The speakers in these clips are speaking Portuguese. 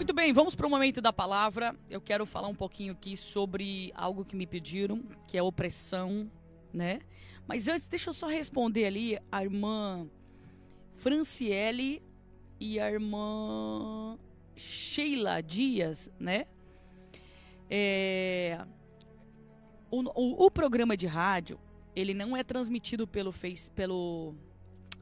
Muito bem, vamos para o momento da palavra. Eu quero falar um pouquinho aqui sobre algo que me pediram, que é opressão, né? Mas antes, deixa eu só responder ali a irmã Franciele e a irmã Sheila Dias, né? O programa de rádio, ele não é transmitido pelo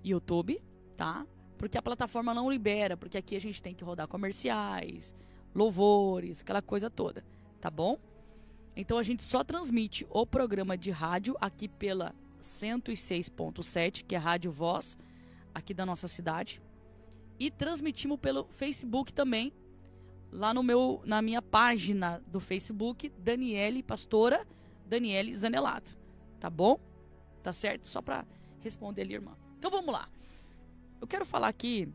YouTube, tá? Porque a plataforma não libera, porque aqui a gente tem que rodar comerciais, louvores, aquela coisa toda, tá bom? Então a gente só transmite o programa de rádio aqui pela 106.7, que é a Rádio Voz, aqui da nossa cidade. E transmitimos pelo Facebook também, lá na minha página do Facebook, Pastora Daniele Zanelato, tá bom? Tá certo? Só para responder ali, irmã. Então vamos lá. Eu quero falar aqui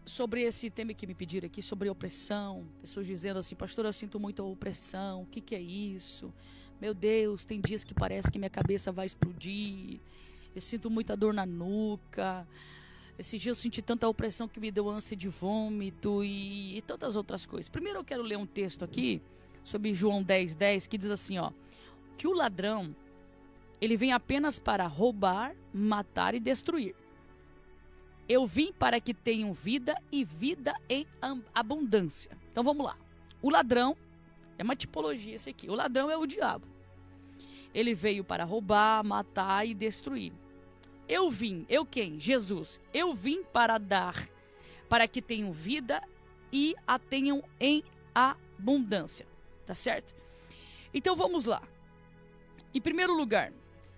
sobre esse tema que me pediram aqui, sobre opressão. Pessoas dizendo assim, pastor, eu sinto muita opressão. O que é isso? Meu Deus, tem dias que parece que minha cabeça vai explodir. Eu sinto muita dor na nuca. Esses dias eu senti tanta opressão que me deu ânsia de vômito e tantas outras coisas. Primeiro eu quero ler um texto aqui sobre João 10:10, que diz assim, ó, que o ladrão, ele vem apenas para roubar, matar e destruir. Eu vim para que tenham vida e vida em abundância. Então vamos lá. O ladrão, é uma tipologia esse aqui. O ladrão é o diabo. Ele veio para roubar, matar e destruir. Eu quem? Jesus. Eu vim para que tenham vida e a tenham em abundância. Tá certo? Então vamos lá. Em primeiro lugar,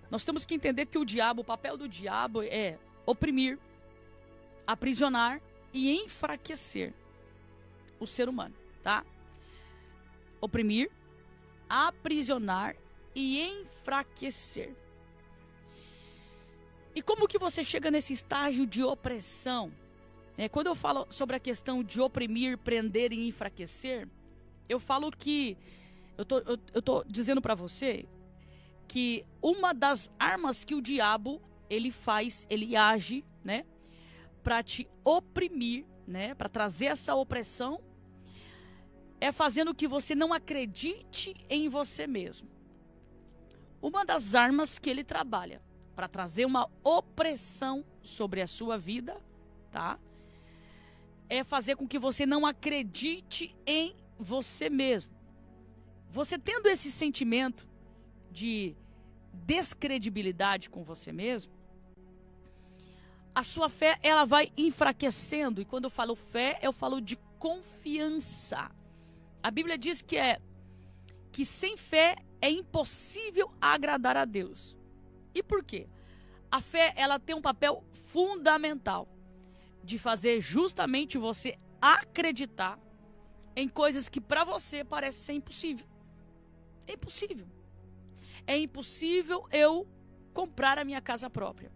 nós temos que entender que o papel do diabo é oprimir, aprisionar e enfraquecer o ser humano, tá? Oprimir, aprisionar e enfraquecer. E como que você chega nesse estágio de opressão? Quando eu falo sobre a questão de oprimir, prender e enfraquecer, eu falo que eu tô dizendo para você que uma das armas que o diabo ele age, né, para te oprimir, né, para trazer essa opressão, é fazendo que você não acredite em você mesmo. Uma das armas que ele trabalha para trazer uma opressão sobre a sua vida, tá? É fazer com que você não acredite em você mesmo. Você tendo esse sentimento de descredibilidade com você mesmo, a sua fé ela vai enfraquecendo. E quando eu falo fé, eu falo de confiança. A Bíblia diz que sem fé é impossível agradar a Deus. E por quê? A fé ela tem um papel fundamental de fazer justamente você acreditar em coisas que para você parece ser impossível. É impossível. É impossível eu comprar a minha casa própria.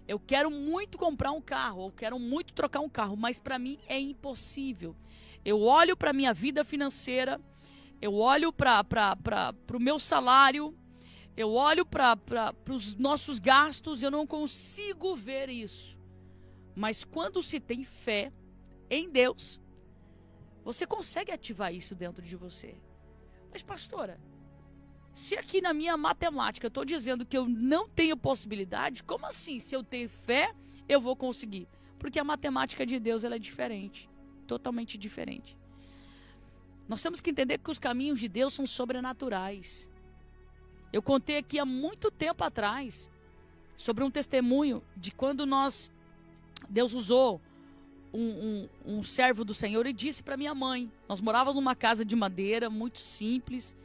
Eu quero muito comprar um carro, eu quero muito trocar um carro, mas para mim é impossível. Eu olho para a minha vida financeira, eu olho para o meu salário, eu olho para os nossos gastos, eu não consigo ver isso. Mas quando se tem fé em Deus, você consegue ativar isso dentro de você. Mas pastora, se aqui na minha matemática eu estou dizendo que eu não tenho possibilidade, como assim? Se eu tenho fé, eu vou conseguir. Porque a matemática de Deus ela é diferente, totalmente diferente. Nós temos que entender que os caminhos de Deus são sobrenaturais. Eu contei aqui há muito tempo atrás sobre um testemunho de quando Deus usou um servo do Senhor e disse para minha mãe. Nós morávamos numa casa de madeira, muito simples.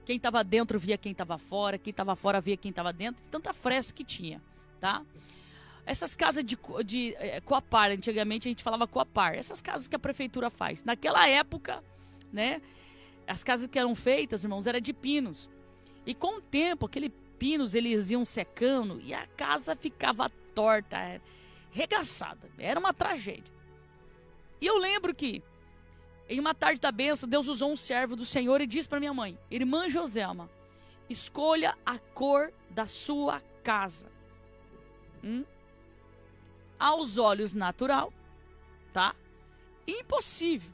Quem estava dentro via quem estava fora, quem estava fora via quem estava dentro. Tanta fresta que tinha, tá? Essas casas de coapar, antigamente a gente falava coapar. Essas casas que a prefeitura faz. Naquela época, né? As casas que eram feitas, irmãos, eram de pinos. E com o tempo, aquele pinos, eles iam secando e a casa ficava torta, regaçada. Era uma tragédia. E eu lembro que em uma tarde da bênção, Deus usou um servo do Senhor e disse para minha mãe: irmã Joselma, escolha a cor da sua casa. Aos olhos natural, tá? Impossível.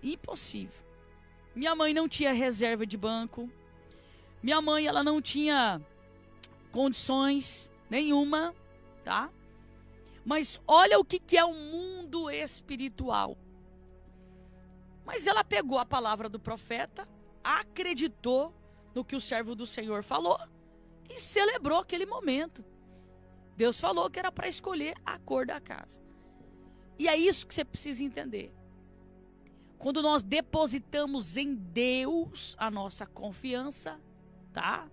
Impossível. Minha mãe não tinha reserva de banco. Minha mãe, ela não tinha condições nenhuma, tá? Mas olha o que é o mundo espiritual. Mas ela pegou a palavra do profeta, acreditou no que o servo do Senhor falou e celebrou aquele momento. Deus falou que era para escolher a cor da casa. E é isso que você precisa entender. Quando nós depositamos em Deus a nossa confiança, tá?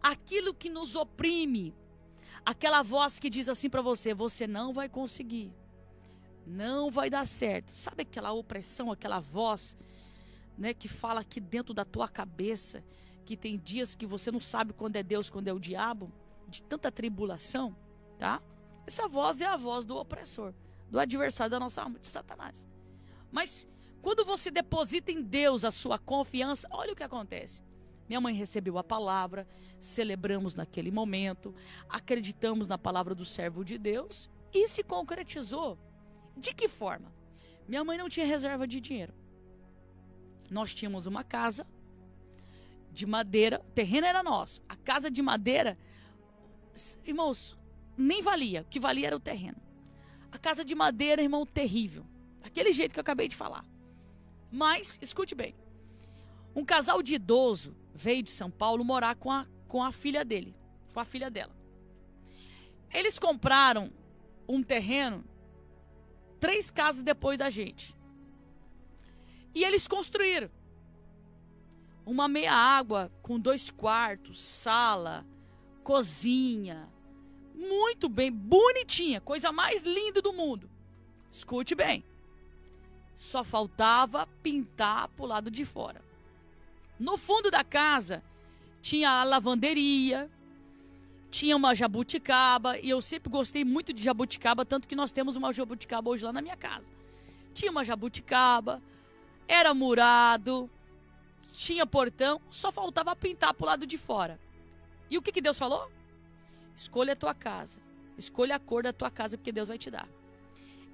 Aquilo que nos oprime, aquela voz que diz assim para você, você não vai conseguir, não vai dar certo. Sabe aquela opressão, aquela voz, né, que fala aqui dentro da tua cabeça, que tem dias que você não sabe quando é Deus, quando é o diabo, de tanta tribulação, tá? Essa voz é a voz do opressor, do adversário da nossa alma, de Satanás. Mas quando você deposita em Deus a sua confiança, olha o que acontece. Minha mãe recebeu a palavra, celebramos naquele momento, acreditamos na palavra do servo de Deus e se concretizou. De que forma? Minha mãe não tinha reserva de dinheiro. Nós tínhamos uma casa de madeira, o terreno era nosso. A casa de madeira, irmãos, nem valia, o que valia era o terreno. A casa de madeira, irmão, terrível. Daquele jeito que eu acabei de falar. Mas, escute bem, um casal de idoso veio de São Paulo morar com a filha dele, com a filha dela. Eles compraram um terreno 3 casas depois da gente. E eles construíram uma meia água com 2 quartos, sala, cozinha, muito bem, bonitinha, coisa mais linda do mundo. Escute bem. Só faltava pintar pro lado de fora. No fundo da casa tinha a lavanderia, tinha uma jabuticaba, e eu sempre gostei muito de jabuticaba, tanto que nós temos uma jabuticaba hoje lá na minha casa. Tinha uma jabuticaba, era murado, tinha portão, só faltava pintar pro lado de fora. E o que Deus falou? Escolha a tua casa, escolha a cor da tua casa, porque Deus vai te dar.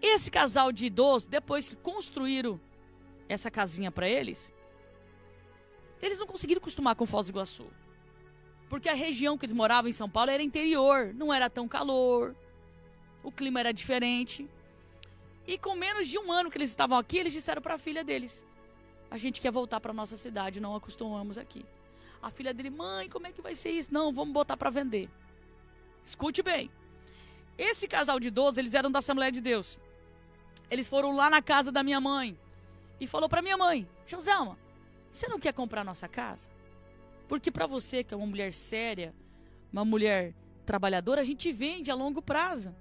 Esse casal de idosos, depois que construíram essa casinha para eles não conseguiram acostumar com Foz do Iguaçu. Porque a região que eles moravam em São Paulo era interior, não era tão calor, o clima era diferente. E com menos de 1 ano que eles estavam aqui, eles disseram para a filha deles, a gente quer voltar para nossa cidade, não acostumamos aqui. A filha dele, mãe, como é que vai ser isso? Não, vamos botar para vender. Escute bem, esse casal de idosos, eles eram da Assembleia de Deus. Eles foram lá na casa da minha mãe e falou para minha mãe, Joselma, você não quer comprar nossa casa? Porque para você, que é uma mulher séria, uma mulher trabalhadora, a gente vende a longo prazo.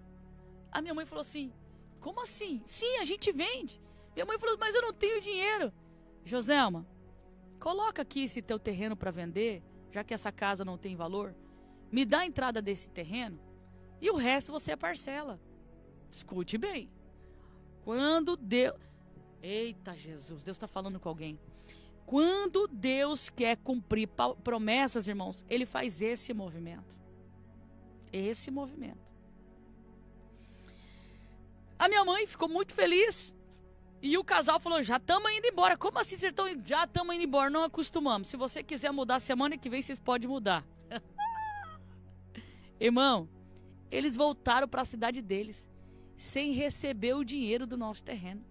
A minha mãe falou assim, como assim? Sim, a gente vende. Minha mãe falou, mas eu não tenho dinheiro. Joselma, coloca aqui esse teu terreno para vender, já que essa casa não tem valor. Me dá a entrada desse terreno e o resto você parcela. Escute bem. Quando Deus... Eita Jesus, Deus está falando com alguém. Quando Deus quer cumprir promessas, irmãos, Ele faz esse movimento. Esse movimento. A minha mãe ficou muito feliz. E o casal falou, já estamos indo embora. Como assim vocês estão indo? Já estamos indo embora, não acostumamos. Se você quiser mudar semana que vem, vocês podem mudar. Irmão, eles voltaram para a cidade deles, sem receber o dinheiro do nosso terreno.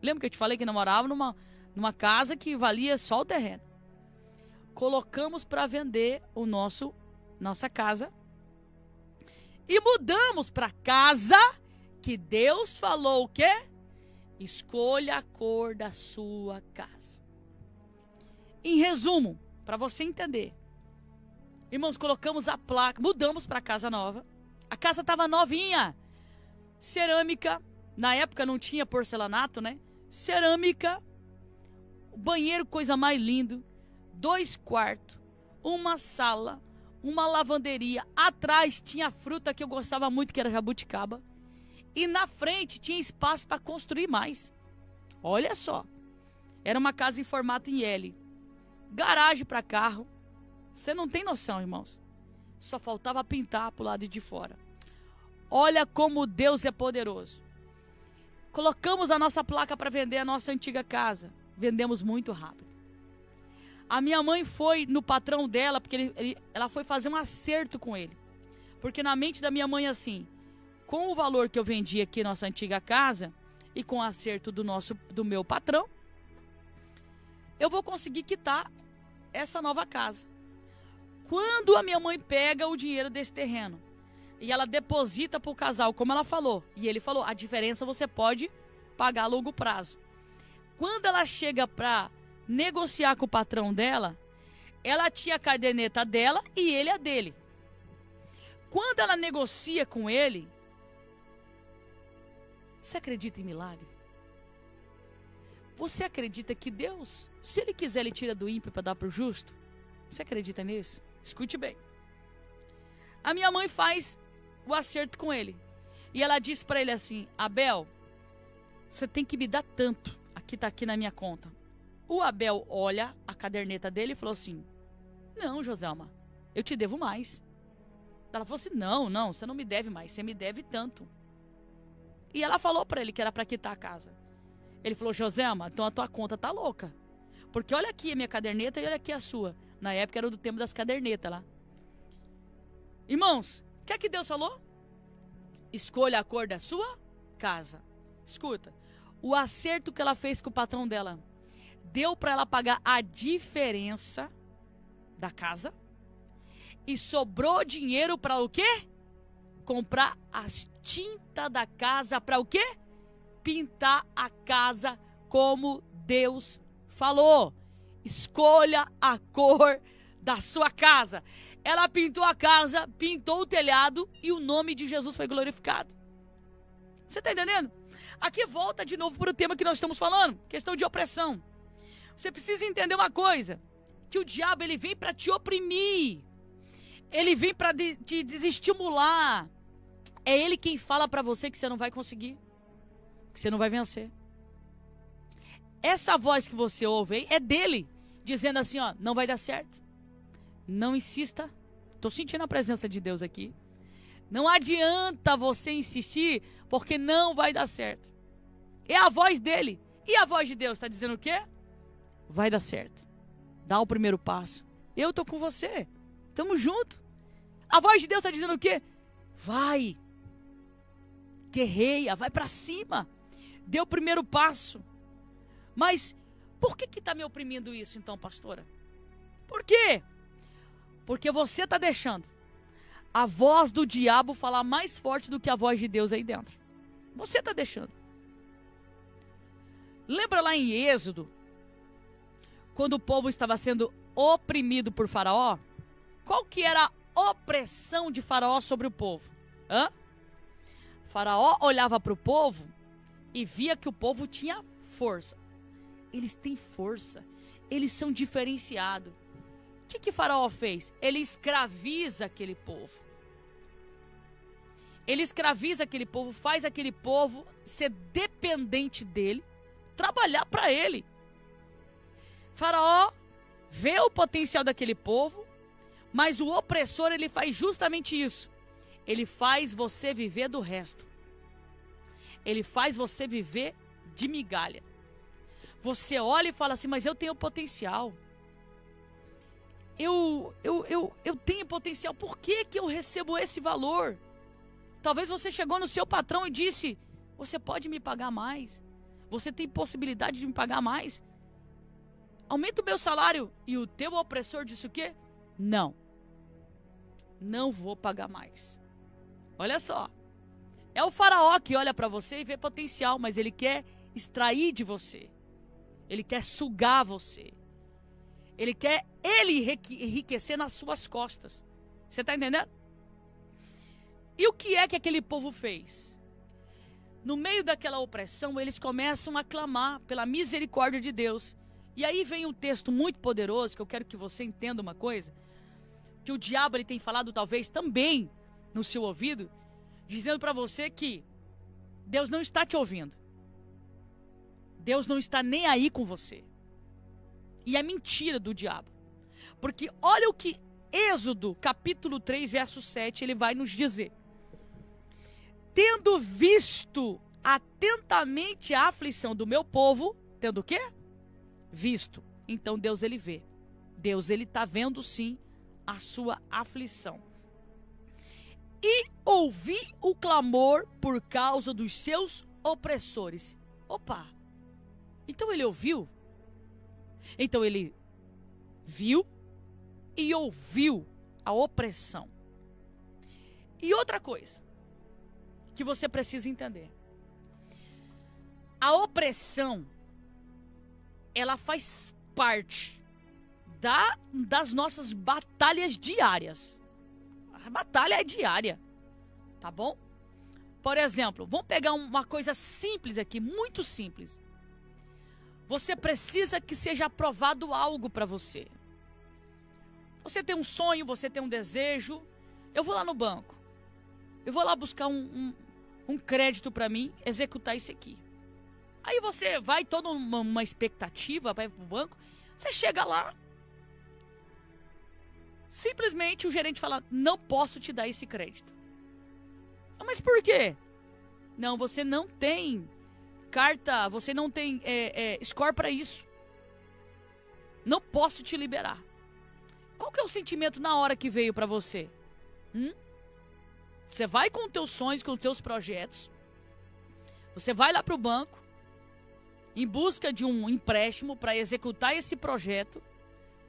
Lembra que eu te falei que nós morávamos numa casa que valia só o terreno? Colocamos para vender nossa casa e mudamos para casa que Deus falou o quê? Escolha a cor da sua casa. Em resumo, para você entender, irmãos, colocamos a placa, mudamos para casa nova. A casa estava novinha, cerâmica, na época não tinha porcelanato, né? Cerâmica, banheiro, coisa mais lindo, 2 quartos, uma sala, uma lavanderia. Atrás tinha fruta que eu gostava muito, que era jabuticaba. E na frente tinha espaço para construir mais. Olha só, era uma casa em formato em L. Garagem para carro. Você não tem noção, irmãos. Só faltava pintar pro lado de fora. Olha como Deus é poderoso. Colocamos a nossa placa para vender a nossa antiga casa. Vendemos muito rápido. A minha mãe foi no patrão dela, porque ela foi fazer um acerto com ele. Porque na mente da minha mãe assim, com o valor que eu vendi aqui nossa antiga casa e com o acerto do meu patrão, eu vou conseguir quitar essa nova casa. Quando a minha mãe pega o dinheiro desse terreno e ela deposita para o casal, como ela falou, e ele falou, a diferença você pode pagar a longo prazo. Quando ela chega para negociar com o patrão dela, ela tinha a caderneta dela e ele a dele. Quando ela negocia com ele, você acredita em milagre? Você acredita que Deus, se Ele quiser, Ele tira do ímpio para dar para o justo? Você acredita nisso? Escute bem. A minha mãe faz o acerto com ele. E ela diz para ele assim, Abel, você tem que me dar tanto. Aqui está aqui na minha conta. O Abel olha a caderneta dele e falou assim, não, Joselma, eu te devo mais. Ela falou assim, não, você não me deve mais, você me deve tanto. E ela falou para ele que era para quitar a casa. Ele falou, Joselma, então a tua conta tá louca. Porque olha aqui a minha caderneta e olha aqui a sua. Na época era do tempo das cadernetas lá. Irmãos, o que é que Deus falou? Escolha a cor da sua casa. Escuta, o acerto que ela fez com o patrão dela deu para ela pagar a diferença da casa e sobrou dinheiro para o quê? Comprar as tintas da casa para o quê? Pintar a casa como Deus falou. Escolha a cor da sua casa. Ela pintou a casa, pintou o telhado e o nome de Jesus foi glorificado. Você está entendendo? Aqui volta de novo para o tema que nós estamos falando, questão de opressão. Você precisa entender uma coisa, que o diabo ele vem para te oprimir. Ele vem para te desestimular. É ele quem fala para você que você não vai conseguir, que você não vai vencer. Essa voz que você ouve aí é dele, dizendo assim, ó, não vai dar certo. Não insista. Estou sentindo a presença de Deus aqui. Não adianta você insistir, porque não vai dar certo. É a voz dele. E a voz de Deus está dizendo o quê? Vai dar certo. Dá o primeiro passo. Eu estou com você. Tamo junto. A voz de Deus está dizendo o quê? Vai. Guerreia, vai para cima. Dê o primeiro passo. Mas por que está me oprimindo isso então, pastora? Por quê? Porque você está deixando a voz do diabo falar mais forte do que a voz de Deus aí dentro. Você está deixando. Lembra lá em Êxodo, quando o povo estava sendo oprimido por Faraó? Qual que era a opressão de Faraó sobre o povo? Faraó olhava para o povo e via que o povo tinha força. Eles têm força. Eles são diferenciados. O que Faraó fez? Ele escraviza aquele povo. Ele escraviza aquele povo, faz aquele povo ser dependente dele, trabalhar para ele. Faraó vê o potencial daquele povo, mas o opressor ele faz justamente isso. Ele faz você viver do resto. Ele faz você viver de migalha. Você olha e fala assim, mas eu tenho potencial. Eu tenho potencial. Por que eu recebo esse valor? Talvez você chegou no seu patrão e disse, você pode me pagar mais? Você tem possibilidade de me pagar mais? Aumenta o meu salário. E o teu opressor disse o quê? Não. Não vou pagar mais. Olha só. É o faraó que olha para você e vê potencial, mas ele quer extrair de você. Ele quer sugar você. Ele quer enriquecer nas suas costas. Você está entendendo? E o que é que aquele povo fez? No meio daquela opressão, eles começam a clamar pela misericórdia de Deus. E aí vem um texto muito poderoso, que eu quero que você entenda uma coisa, que o diabo ele tem falado talvez também no seu ouvido, dizendo para você que Deus não está te ouvindo. Deus não está nem aí com você. E é mentira do diabo. Porque olha o que Êxodo, capítulo 3, verso 7, ele vai nos dizer. Tendo visto atentamente a aflição do meu povo, tendo o quê? Visto. Então Deus, ele vê. Deus, ele está vendo sim a sua aflição. E ouvi o clamor por causa dos seus opressores. Opa! Então ele ouviu? Então ele viu e ouviu a opressão. E outra coisa que você precisa entender. A opressão, ela faz parte das nossas batalhas diárias. A batalha é diária, tá bom? Por exemplo, vamos pegar uma coisa simples aqui, muito simples. Você precisa que seja aprovado algo para você. Você tem um sonho, você tem um desejo. Eu vou lá no banco. Eu vou lá buscar um crédito para mim, executar isso aqui. Aí você vai toda uma expectativa, vai pro banco. Você chega lá. Simplesmente o gerente fala, não posso te dar esse crédito. Mas por quê? Não, você não tem carta, você não tem score para isso. Não posso te liberar. Qual que é o sentimento na hora que veio para você? Você vai com os teus sonhos, com os teus projetos. Você vai lá para o banco em busca de um empréstimo para executar esse projeto.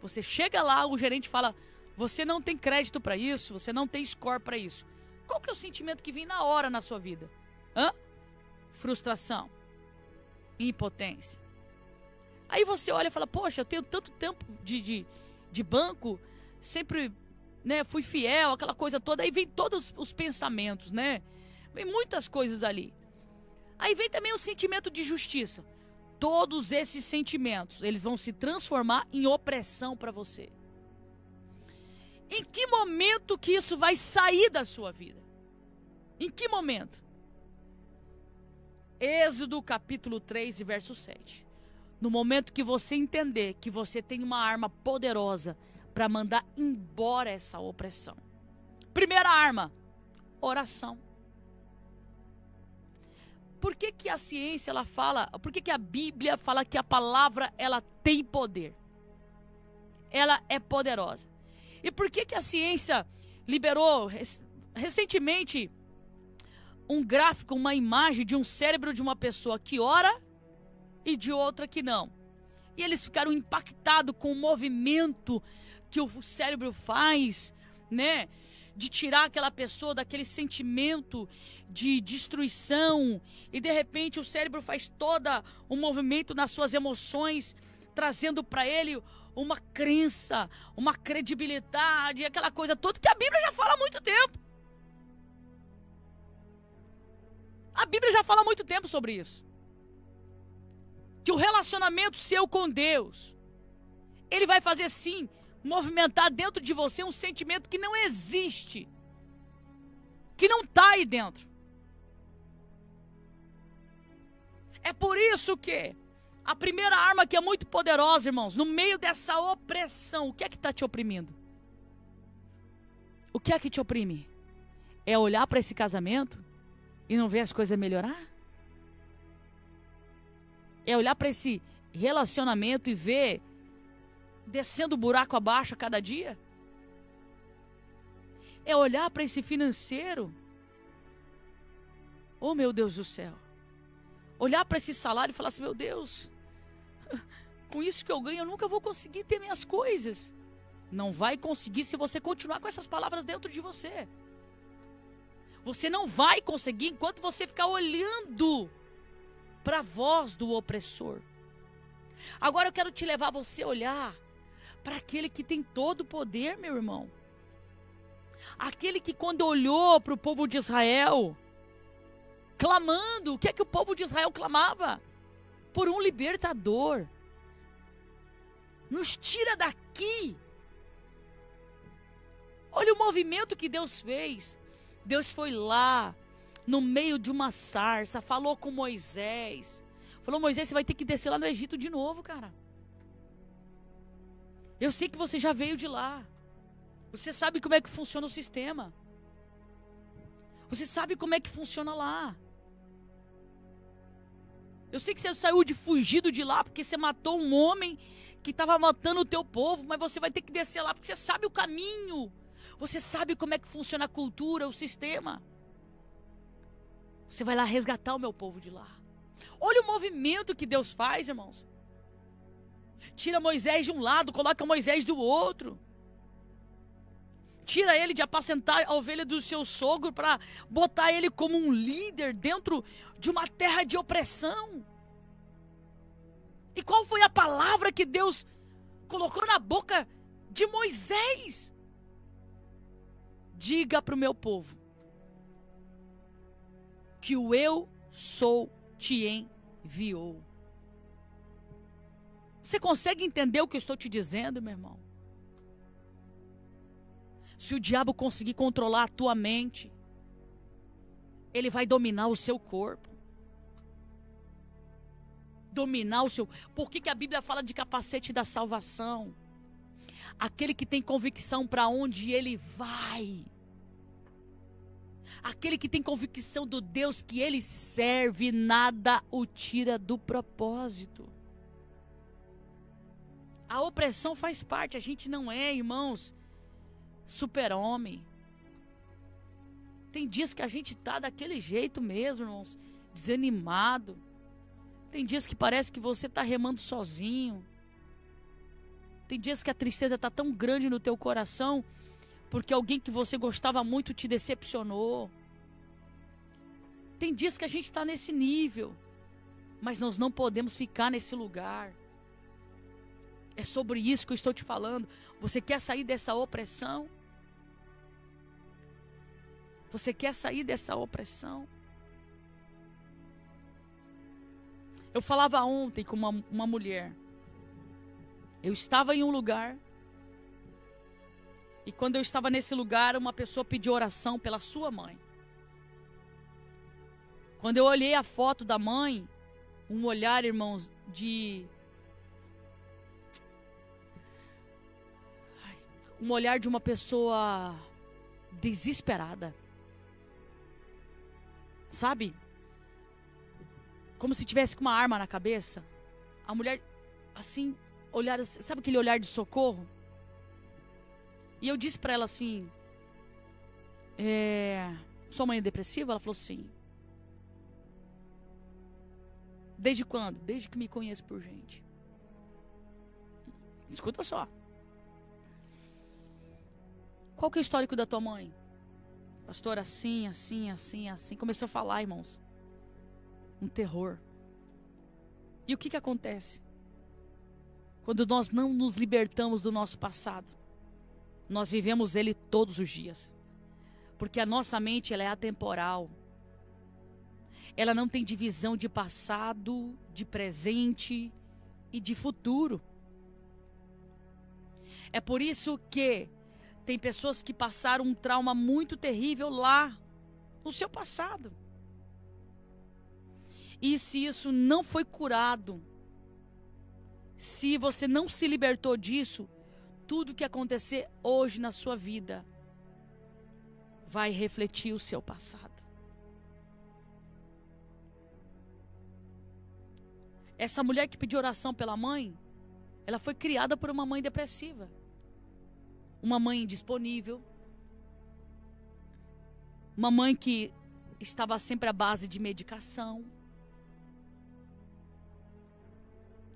Você chega lá, o gerente fala, você não tem crédito para isso, você não tem score para isso. Qual que é o sentimento que vem na hora na sua vida? Frustração, impotência. Aí você olha e fala, poxa, eu tenho tanto tempo de banco, sempre, né, fui fiel, aquela coisa toda. Aí vem todos os pensamentos, né? Vem muitas coisas ali. Aí vem também o sentimento de justiça. Todos esses sentimentos, eles vão se transformar em opressão para você. Em que momento que isso vai sair da sua vida? Em que momento? Êxodo capítulo 3 e verso 7. No momento que você entender que você tem uma arma poderosa para mandar embora essa opressão. Primeira arma, oração. Por que que a ciência ela fala, por que que a Bíblia fala que a palavra ela tem poder? Ela é poderosa. E por que que a ciência liberou recentemente um gráfico, uma imagem de um cérebro de uma pessoa que ora e de outra que não? E eles ficaram impactados com o movimento que o cérebro faz, né? De tirar aquela pessoa daquele sentimento de destruição. E de repente o cérebro faz todo um movimento nas suas emoções, trazendo para ele uma crença, uma credibilidade, aquela coisa toda que a Bíblia já fala há muito tempo. A Bíblia já fala há muito tempo sobre isso. Que o relacionamento seu com Deus, ele vai fazer sim, movimentar dentro de você um sentimento que não existe. Que não está aí dentro. É por isso que a primeira arma que é muito poderosa, irmãos, no meio dessa opressão, o que é que está te oprimindo? O que é que te oprime? É olhar para esse casamento e não ver as coisas melhorar? É olhar para esse relacionamento e ver descendo o buraco abaixo a cada dia? É olhar para esse financeiro? Oh, meu Deus do céu. Olhar para esse salário e falar assim, meu Deus, com isso que eu ganho, eu nunca vou conseguir ter minhas coisas. Não vai conseguir se você continuar com essas palavras dentro de você. Você não vai conseguir enquanto você ficar olhando para a voz do opressor. Agora eu quero te levar você a olhar para aquele que tem todo o poder, meu irmão. Aquele que quando olhou para o povo de Israel, clamando, o que é que o povo de Israel clamava? Por um libertador. Nos tira daqui. Olha o movimento que Deus fez. Deus foi lá, no meio de uma sarça, falou com Moisés. Falou, Moisés, você vai ter que descer lá no Egito de novo, cara. Eu sei que você já veio de lá. Você sabe como é que funciona o sistema. Você sabe como é que funciona lá. Eu sei que você saiu de fugido de lá porque você matou um homem que estava matando o teu povo, mas você vai ter que descer lá porque você sabe o caminho. Você sabe como é que funciona a cultura, o sistema. Você vai lá resgatar o meu povo de lá. Olha o movimento que Deus faz, irmãos. Tira Moisés de um lado, coloca Moisés do outro. Tira ele de apacentar a ovelha do seu sogro para botar ele como um líder dentro de uma terra de opressão. E qual foi a palavra que Deus colocou na boca de Moisés? Diga para o meu povo que o eu sou te enviou. Você consegue entender o que eu estou te dizendo, meu irmão? Se o diabo conseguir controlar a tua mente, ele vai dominar o seu corpo. Dominar o seu... Por que a Bíblia fala de capacete da salvação? Aquele que tem convicção para onde ele vai. Aquele que tem convicção do Deus que ele serve, nada o tira do propósito. A opressão faz parte, a gente não é, irmãos, super-homem. Tem dias que a gente tá daquele jeito mesmo, irmãos, desanimado. Tem dias que parece que você tá remando sozinho. Tem dias que a tristeza tá tão grande no teu coração porque alguém que você gostava muito te decepcionou. Tem dias que a gente tá nesse nível, mas nós não podemos ficar nesse lugar. É sobre isso que eu estou te falando. Você quer sair dessa opressão? Você quer sair dessa opressão? Eu falava ontem com uma mulher. Eu estava em um lugar. E quando eu estava nesse lugar, uma pessoa pediu oração pela sua mãe. Quando eu olhei a foto da mãe, um olhar, irmãos, um olhar de uma pessoa desesperada. Sabe? Como se tivesse com uma arma na cabeça. A mulher, assim, olhar, sabe aquele olhar de socorro? E eu disse pra ela assim, sua mãe é depressiva? Ela falou sim. Desde quando? Desde que me conheço por gente. Escuta só. Qual que é o histórico da tua mãe? Pastor, assim, assim, assim, assim. Começou a falar, irmãos. Um terror. E o que acontece? Quando nós não nos libertamos do nosso passado, nós vivemos ele todos os dias. Porque a nossa mente, ela é atemporal. Ela não tem divisão de passado, de presente e de futuro. É por isso que tem pessoas que passaram um trauma muito terrível lá, no seu passado. E se isso não foi curado, se você não se libertou disso, tudo que acontecer hoje na sua vida vai refletir o seu passado. Essa mulher que pediu oração pela mãe, ela foi criada por uma mãe depressiva. Uma mãe indisponível. Uma mãe que estava sempre à base de medicação.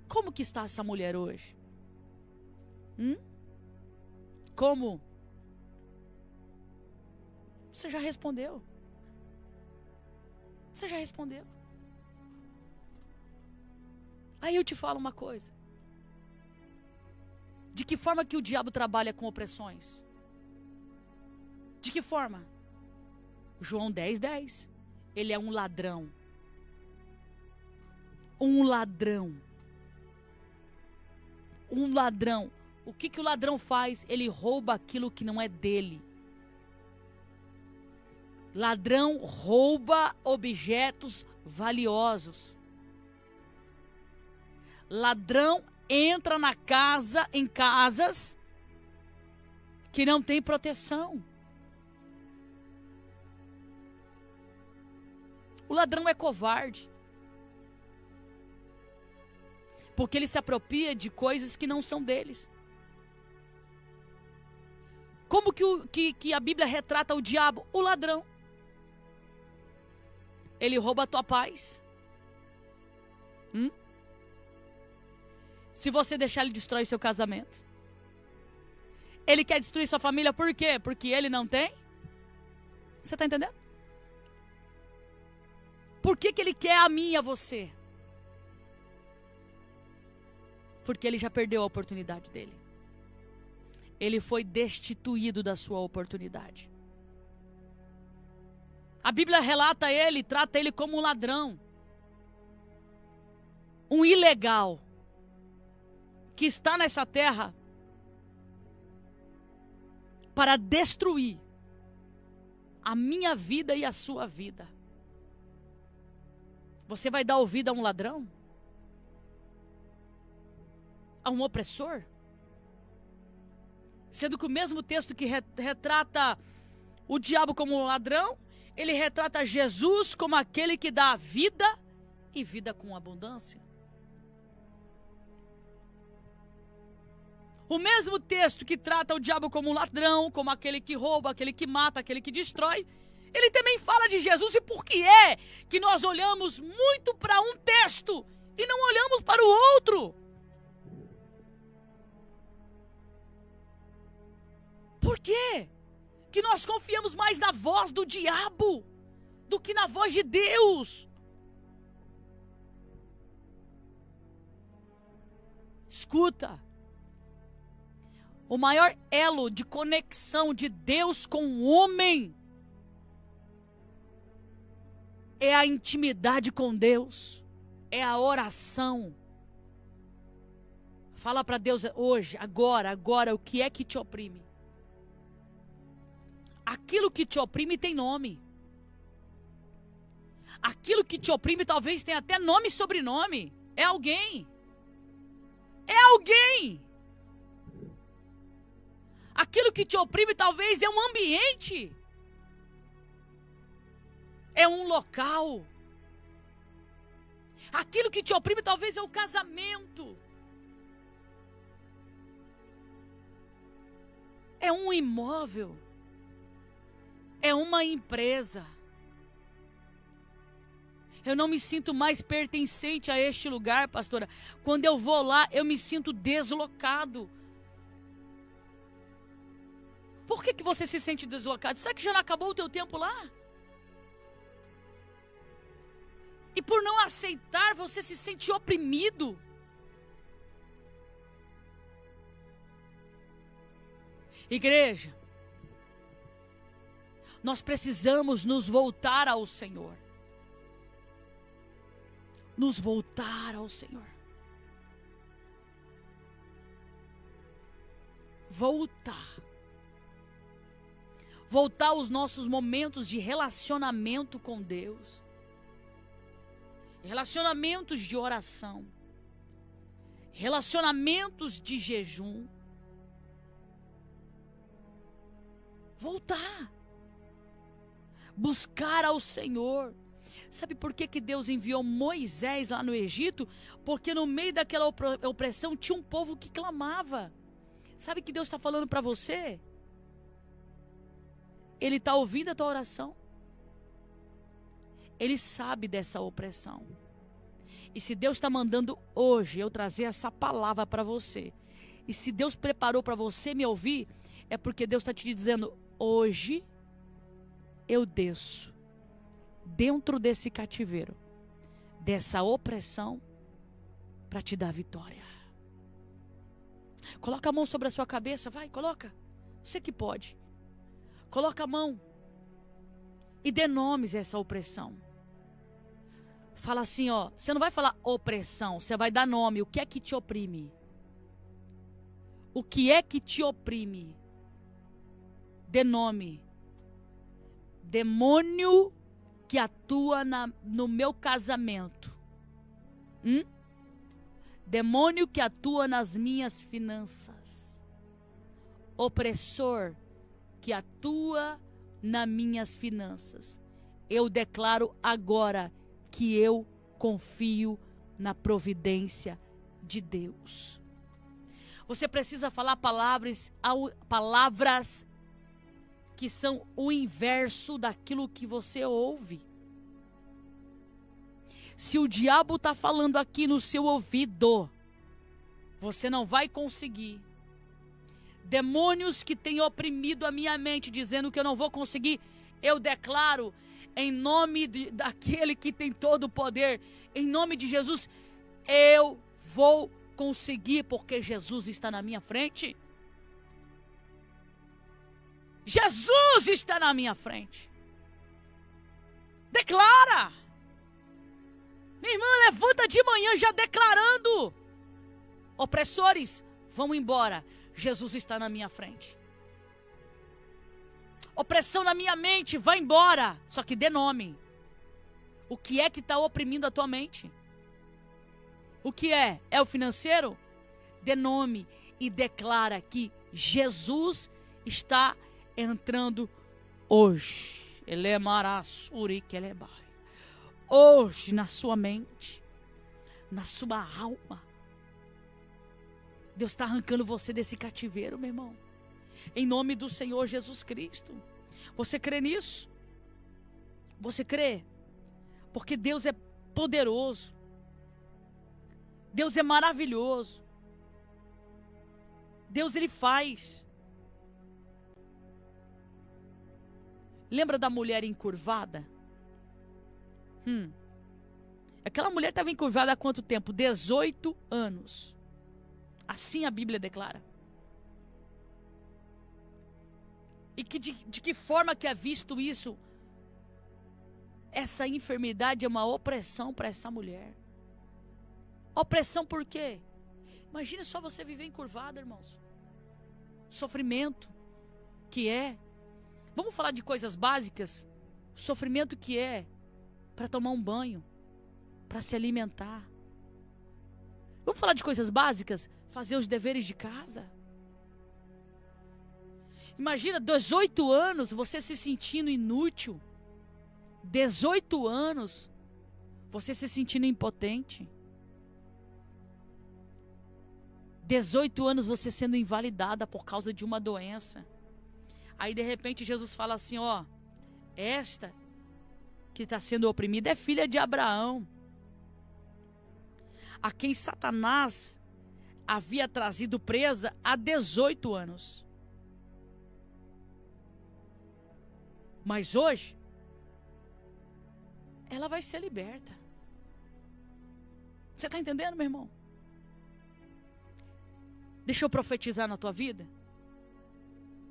Como que está essa mulher hoje? Como? Você já respondeu. Você já respondeu. Aí eu te falo uma coisa. De que forma que o diabo trabalha com opressões? De que forma? João 10:10. Ele é um ladrão. Um ladrão. Um ladrão. O que o ladrão faz? Ele rouba aquilo que não é dele. Ladrão rouba objetos valiosos. Ladrão entra em casas que não tem proteção. O ladrão é covarde. Porque ele se apropria de coisas que não são deles. Como que a Bíblia retrata o diabo? O ladrão. Ele rouba a tua paz. Se você deixar, ele destrói seu casamento. Ele quer destruir sua família por quê? Porque ele não tem? Você está entendendo? Por que ele quer a mim e a você? Porque ele já perdeu a oportunidade dele. Ele foi destituído da sua oportunidade. A Bíblia relata ele, trata ele como um ladrão. Um ilegal. Que está nessa terra para destruir a minha vida e a sua vida. Você vai dar ouvido a um ladrão? A um opressor? Sendo que o mesmo texto que retrata o diabo como um ladrão, ele retrata Jesus como aquele que dá vida e vida com abundância. O mesmo texto que trata o diabo como um ladrão, como aquele que rouba, aquele que mata, aquele que destrói, ele também fala de Jesus. E por que é que nós olhamos muito para um texto e não olhamos para o outro? Por quê que nós confiamos mais na voz do diabo do que na voz de Deus? Escuta. O maior elo de conexão de Deus com o homem é a intimidade com Deus, é a oração. Fala para Deus hoje, agora, o que é que te oprime? Aquilo que te oprime tem nome. Aquilo que te oprime talvez tenha até nome e sobrenome. É alguém. É alguém. Aquilo que te oprime talvez é um ambiente. É um local. Aquilo que te oprime talvez é o casamento. É um imóvel. É uma empresa. Eu não me sinto mais pertencente a este lugar, pastora. Quando eu vou lá, eu me sinto deslocado. Por que você se sente deslocado? Será que já não acabou o teu tempo lá? E por não aceitar, você se sente oprimido. Igreja, nós precisamos nos voltar ao Senhor. Nos voltar ao Senhor. Voltar aos nossos momentos de relacionamento com Deus. Relacionamentos de oração. Relacionamentos de jejum. Voltar. Buscar ao Senhor. Sabe por que Deus enviou Moisés lá no Egito? Porque no meio daquela opressão tinha um povo que clamava. Sabe o que Deus está falando para você? Ele está ouvindo a tua oração. Ele sabe dessa opressão. E se Deus está mandando hoje eu trazer essa palavra para você, e se Deus preparou para você me ouvir, é porque Deus está te dizendo, hoje eu desço dentro desse cativeiro, dessa opressão, para te dar vitória. Coloca a mão sobre a sua cabeça, vai, coloca. Você que pode. Coloca a mão e dê nomes a essa opressão. Fala assim, ó, você não vai falar opressão, você vai dar nome. O que é que te oprime? O que é que te oprime? Dê nome. Demônio que atua no meu casamento. Demônio que atua nas minhas finanças. Opressor que atua nas minhas finanças. Eu declaro agora que eu confio na providência de Deus. Você precisa falar palavras que são o inverso daquilo que você ouve. Se o diabo está falando aqui no seu ouvido, você não vai conseguir. Demônios que têm oprimido a minha mente, dizendo que eu não vou conseguir, eu declaro, em nome daquele que tem todo o poder, em nome de Jesus, eu vou conseguir, porque Jesus está na minha frente. Jesus está na minha frente. Declara. Minha irmã, levanta de manhã já declarando. Opressores, vão embora. Jesus está na minha frente. Opressão na minha mente, vai embora. Só que dê nome. O que é que está oprimindo a tua mente? O que é? É o financeiro? Dê nome e declara que Jesus está entrando hoje. Hoje na sua mente, na sua alma. Deus está arrancando você desse cativeiro, meu irmão. Em nome do Senhor Jesus Cristo. Você crê nisso? Você crê? Porque Deus é poderoso. Deus é maravilhoso. Deus, Ele faz. Lembra da mulher encurvada? Aquela mulher estava encurvada há quanto tempo? 18 anos. Assim a Bíblia declara. E de que forma que é visto isso? Essa enfermidade é uma opressão para essa mulher. Opressão por quê? Imagine só você viver encurvado, irmãos. Sofrimento que é. Vamos falar de coisas básicas? Sofrimento que é para tomar um banho, para se alimentar. Vamos falar de coisas básicas? Fazer os deveres de casa. Imagina, 18 anos você se sentindo inútil. 18 anos você se sentindo impotente. 18 anos você sendo invalidada por causa de uma doença. Aí de repente Jesus fala assim, ó, esta que está sendo oprimida é filha de Abraão, a quem Satanás havia trazido presa há 18 anos. Mas hoje, ela vai ser liberta. Você está entendendo, meu irmão? Deixa eu profetizar na tua vida.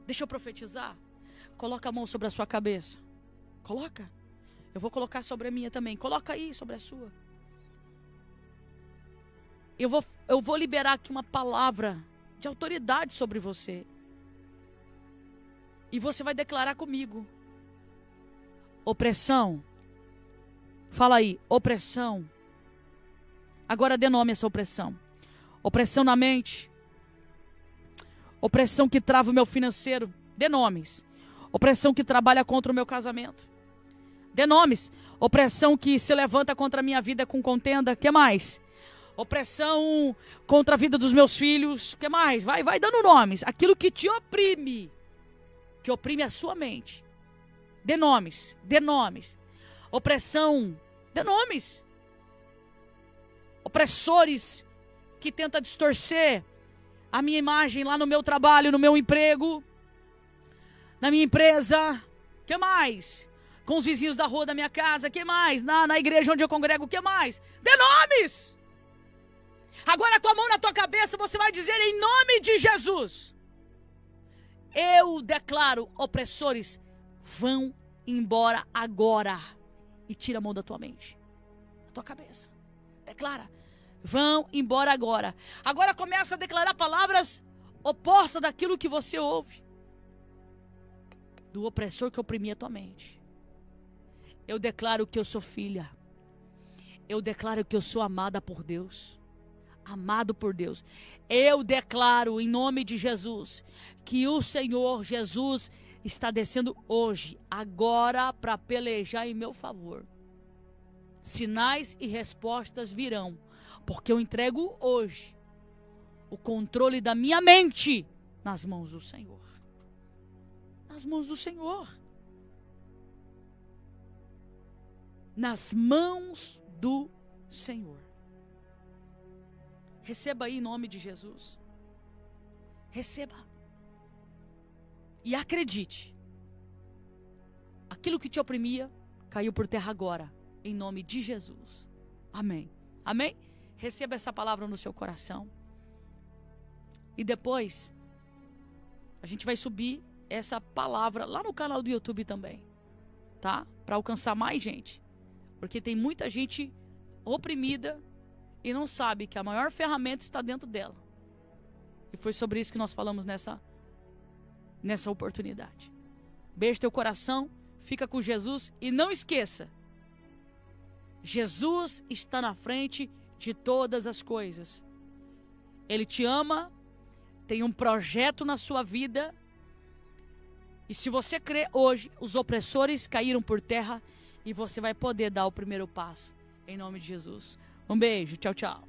Deixa eu profetizar. Coloca a mão sobre a sua cabeça. Coloca. Eu vou colocar sobre a minha também. Coloca aí sobre a sua. Eu vou liberar aqui uma palavra de autoridade sobre você. E você vai declarar comigo. Opressão. Fala aí, opressão. Agora dê nome a essa opressão. Opressão na mente. Opressão que trava o meu financeiro. Dê nomes. Opressão que trabalha contra o meu casamento. Dê nomes. Opressão que se levanta contra a minha vida com contenda. Que mais? Opressão contra a vida dos meus filhos. Que mais? Vai dando nomes. Aquilo que te oprime. Que oprime a sua mente. Dê nomes. Dê nomes. Opressão. Dê nomes. Opressores que tentam distorcer a minha imagem lá no meu trabalho, no meu emprego, na minha empresa. Que mais? Com os vizinhos da rua da minha casa. Que mais? Na igreja onde eu congrego. Que mais? Dê nomes. Agora com a mão na tua cabeça você vai dizer em nome de Jesus. Eu declaro, opressores, vão embora agora. E tira a mão da tua mente, da tua cabeça. Declara, vão embora agora. Agora começa a declarar palavras opostas daquilo que você ouve. Do opressor que oprimia a tua mente. Eu declaro que eu sou filha. Eu declaro que eu sou amada por Deus. Amado por Deus. Eu declaro em nome de Jesus que o Senhor Jesus está descendo hoje, agora, para pelejar em meu favor. Sinais e respostas virão, porque eu entrego hoje o controle da minha mente nas mãos do Senhor. Nas mãos do Senhor. Nas mãos do Senhor. Receba aí em nome de Jesus. Receba. E acredite. Aquilo que te oprimia caiu por terra agora, em nome de Jesus. Amém. Amém? Receba essa palavra no seu coração. E depois, a gente vai subir essa palavra lá no canal do YouTube também. Tá? Para alcançar mais gente. Porque tem muita gente oprimida e não sabe que a maior ferramenta está dentro dela. E foi sobre isso que nós falamos nessa oportunidade. Beijo teu coração, fica com Jesus e não esqueça. Jesus está na frente de todas as coisas. Ele te ama, tem um projeto na sua vida. E se você crê hoje, os opressores caíram por terra e você vai poder dar o primeiro passo. Em nome de Jesus. Um beijo, tchau, tchau.